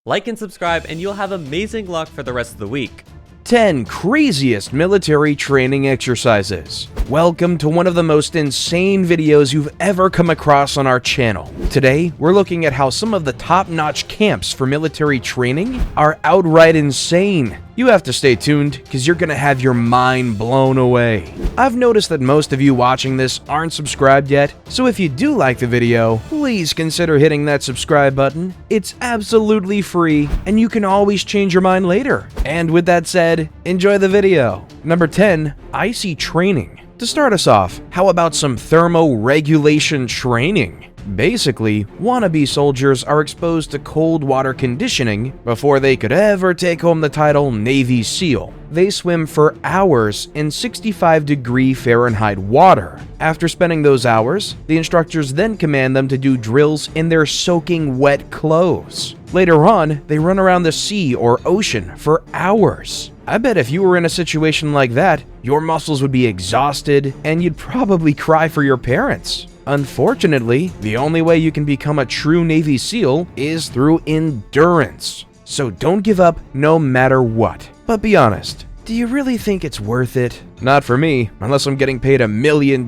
Like and subscribe and you'll have amazing luck for the rest of the week. 10 craziest military training exercises. Welcome to one of the most insane videos you've ever come across on our channel. Today, we're looking at how some of the top-notch camps for military training are outright insane. You have to stay tuned because you're gonna have your mind blown away. I've noticed that most of you watching this aren't subscribed yet, so if you do like the video, please consider hitting that subscribe button. It's absolutely free, and you can always change your mind later. And with that said, enjoy the video. Number 10, icy training. To start us off, how about some thermoregulation training? Basically, wannabe soldiers are exposed to cold water conditioning before they could ever take home the title Navy SEAL. They swim for hours in 65-degree Fahrenheit water. After spending those hours, the instructors then command them to do drills in their soaking wet clothes. Later on, they run around the sea or ocean for hours. I bet if you were in a situation like that, your muscles would be exhausted and you'd probably cry for your parents. Unfortunately, the only way you can become a true Navy SEAL is through endurance. So don't give up no matter what. But be honest, do you really think it's worth it? Not for me, unless I'm getting paid $1 million.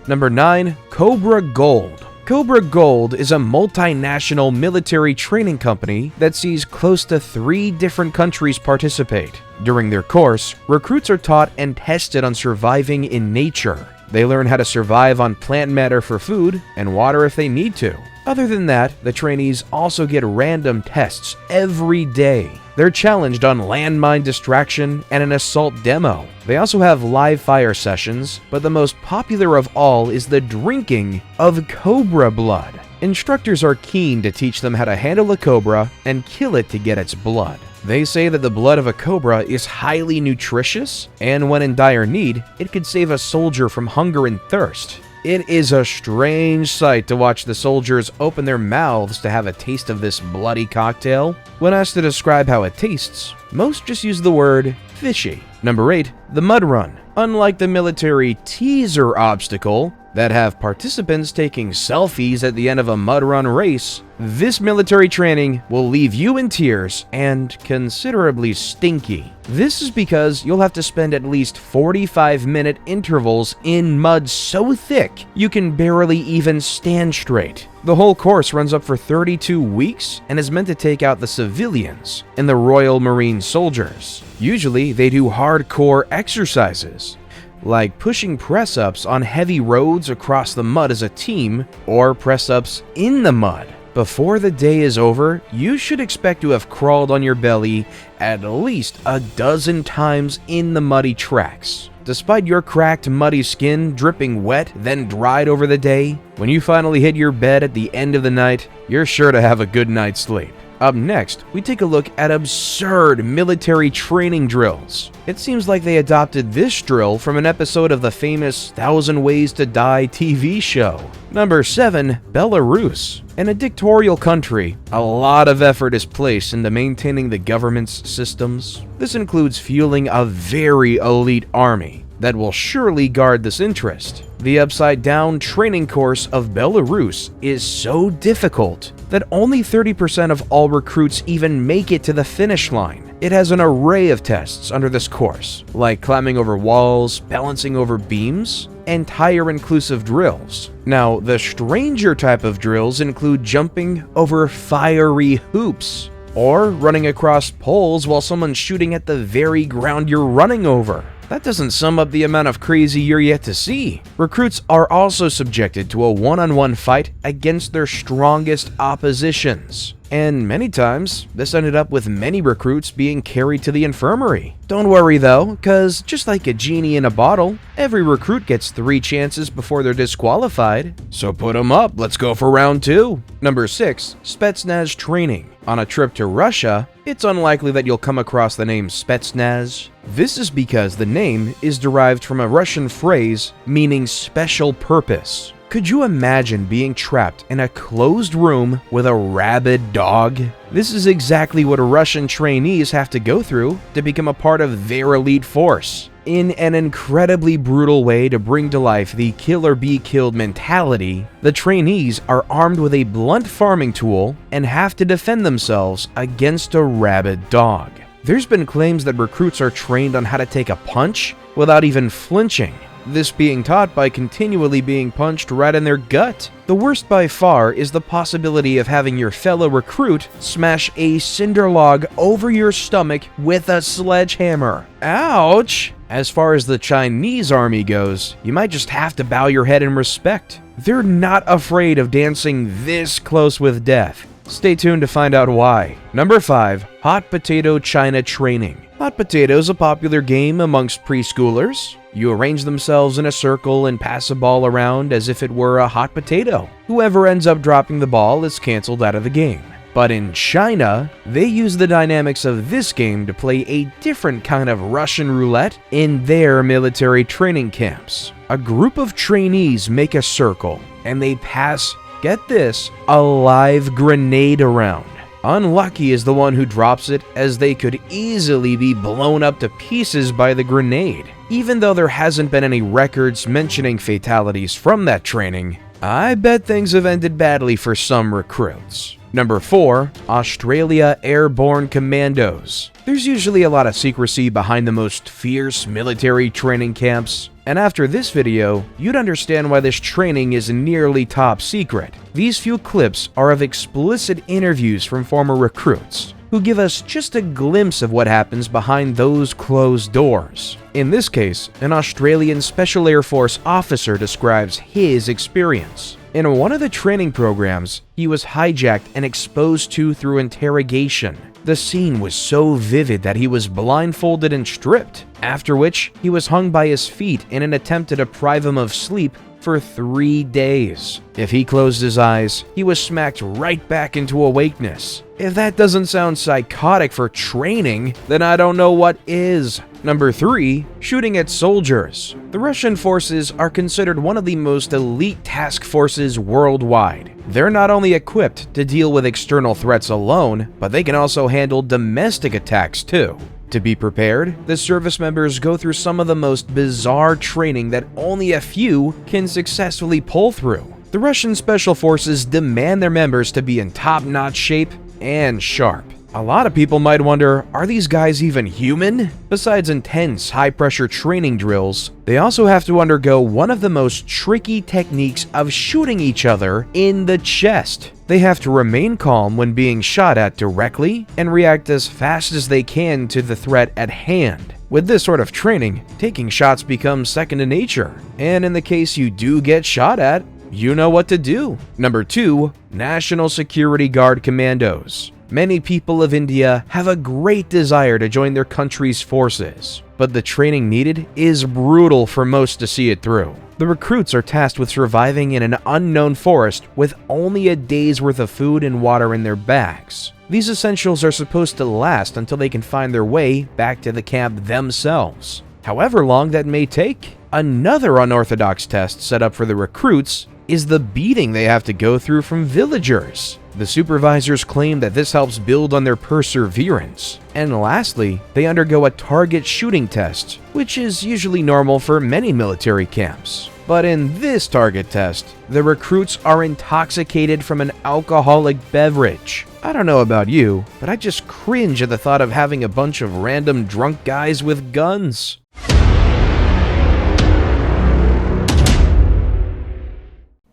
Number 9, COBRA Gold. COBRA Gold is a multinational military training company that sees close to 3 different countries participate. During their course, recruits are taught and tested on surviving in nature. They learn how to survive on plant matter for food and water if they need to. Other than that, the trainees also get random tests every day. They're challenged on landmine distraction and an assault demo. They also have live fire sessions, but the most popular of all is the drinking of cobra blood. Instructors are keen to teach them how to handle a cobra and kill it to get its blood. They say that the blood of a cobra is highly nutritious, and when in dire need, it could save a soldier from hunger and thirst. It is a strange sight to watch the soldiers open their mouths to have a taste of this bloody cocktail. When asked to describe how it tastes, most just use the word fishy. Number 8, the mud run. Unlike the military teaser obstacle that have participants taking selfies at the end of a mud run race, this military training will leave you in tears and considerably stinky. This is because you'll have to spend at least 45-minute intervals in mud so thick you can barely even stand straight. The whole course runs up for 32 weeks and is meant to take out the civilians and the Royal Marine soldiers. Usually, they do hardcore exercises, like pushing press-ups on heavy roads across the mud as a team, or press-ups in the mud. Before the day is over, you should expect to have crawled on your belly at least a dozen times in the muddy tracks. Despite your cracked, muddy skin dripping wet, then dried over the day, when you finally hit your bed at the end of the night, you're sure to have a good night's sleep. Up next, we take a look at absurd military training drills. It seems like they adopted this drill from an episode of the famous 1,000 Ways to Die TV show. Number 7, Belarus. In a dictatorial country, a lot of effort is placed into maintaining the government's systems. This includes fueling a very elite army that will surely guard this interest. The upside-down training course of Belarus is so difficult that only 30% of all recruits even make it to the finish line. It has an array of tests under this course, like climbing over walls, balancing over beams, and tire-inclusive drills. Now, the stranger type of drills include jumping over fiery hoops, or running across poles while someone's shooting at the very ground you're running over. That doesn't sum up the amount of crazy you're yet to see. Recruits are also subjected to a one-on-one fight against their strongest oppositions. And many times, this ended up with many recruits being carried to the infirmary. Don't worry though, cause just like a genie in a bottle, every recruit gets 3 chances before they're disqualified. So put 'em up, let's go for round 2. Number 6, SPETSNAZ training. On a trip to Russia, it's unlikely that you'll come across the name SPETSNAZ. This is because the name is derived from a Russian phrase meaning special purpose. Could you imagine being trapped in a closed room with a rabid dog? This is exactly what Russian trainees have to go through to become a part of their elite force. In an incredibly brutal way to bring to life the kill or be killed mentality, the trainees are armed with a blunt farming tool and have to defend themselves against a rabid dog. There's been claims that recruits are trained on how to take a punch without even flinching, this being taught by continually being punched right in their gut. The worst by far is the possibility of having your fellow recruit smash a cinder log over your stomach with a sledgehammer. Ouch! As far as the Chinese army goes, you might just have to bow your head in respect. They're not afraid of dancing this close with death. Stay tuned to find out why. Number 5. Hot Potato China Training. Hot Potato is a popular game amongst preschoolers. You arrange themselves in a circle and pass a ball around as if it were a hot potato. Whoever ends up dropping the ball is canceled out of the game. But in China, they use the dynamics of this game to play a different kind of Russian roulette in their military training camps. A group of trainees make a circle, and they pass, get this, a live grenade around. Unlucky is the one who drops it, as they could easily be blown up to pieces by the grenade. Even though there hasn't been any records mentioning fatalities from that training, I bet things have ended badly for some recruits. Number 4. Australia Airborne Commandos. There's usually a lot of secrecy behind the most fierce military training camps, and after this video, you'd understand why this training is nearly top secret. These few clips are of explicit interviews from former recruits, who give us just a glimpse of what happens behind those closed doors. In this case, an Australian Special Air Force officer describes his experience. In one of the training programs, he was hijacked and exposed to through interrogation. The scene was so vivid that he was blindfolded and stripped, after which he was hung by his feet in an attempt to deprive him of sleep for 3 days. If he closed his eyes, he was smacked right back into awakeness. If that doesn't sound psychotic for training, then I don't know what is. Number 3. Shooting at soldiers. The Russian forces are considered one of the most elite task forces worldwide. They're not only equipped to deal with external threats alone, but they can also handle domestic attacks too. To be prepared, the service members go through some of the most bizarre training that only a few can successfully pull through. The Russian Special Forces demand their members to be in top-notch shape and sharp. A lot of people might wonder, are these guys even human? Besides intense, high-pressure training drills, they also have to undergo one of the most tricky techniques of shooting each other in the chest. They have to remain calm when being shot at directly and react as fast as they can to the threat at hand. With this sort of training, taking shots becomes second to nature, and in the case you do get shot at, you know what to do. Number 2. National Security Guard Commandos. Many people of India have a great desire to join their country's forces, but the training needed is brutal for most to see it through. The recruits are tasked with surviving in an unknown forest with only a day's worth of food and water in their bags. These essentials are supposed to last until they can find their way back to the camp themselves. However long that may take. Another unorthodox test set up for the recruits is the beating they have to go through from villagers. The supervisors claim that this helps build on their perseverance. And lastly, they undergo a target shooting test, which is usually normal for many military camps. But in this target test, the recruits are intoxicated from an alcoholic beverage. I don't know about you, but I just cringe at the thought of having a bunch of random drunk guys with guns.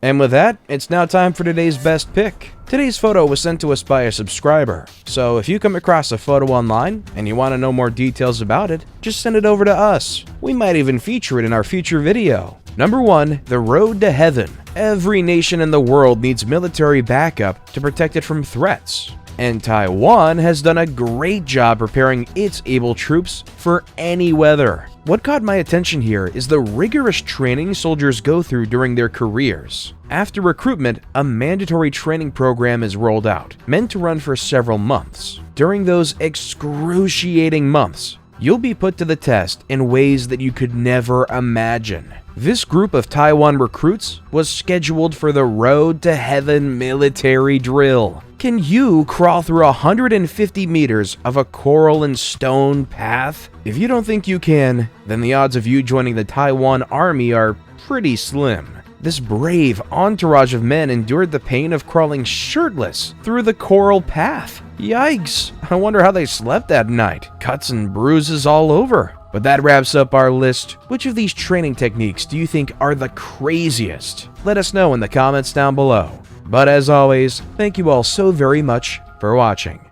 And with that, it's now time for today's best pick. Today's photo was sent to us by a subscriber, so if you come across a photo online and you want to know more details about it, just send it over to us. We might even feature it in our future video. Number 1. The Road to Heaven. Every nation in the world needs military backup to protect it from threats, and Taiwan has done a great job preparing its able troops for any weather. What caught my attention here is the rigorous training soldiers go through during their careers. After recruitment, a mandatory training program is rolled out, meant to run for several months. During those excruciating months, you'll be put to the test in ways that you could never imagine. This group of Taiwan recruits was scheduled for the Road to Heaven military drill. Can you crawl through 150 meters of a coral and stone path? If you don't think you can, then the odds of you joining the Taiwan Army are pretty slim. This brave entourage of men endured the pain of crawling shirtless through the coral path. Yikes! I wonder how they slept that night. Cuts and bruises all over. But that wraps up our list. Which of these training techniques do you think are the craziest? Let us know in the comments down below. But as always, thank you all so very much for watching.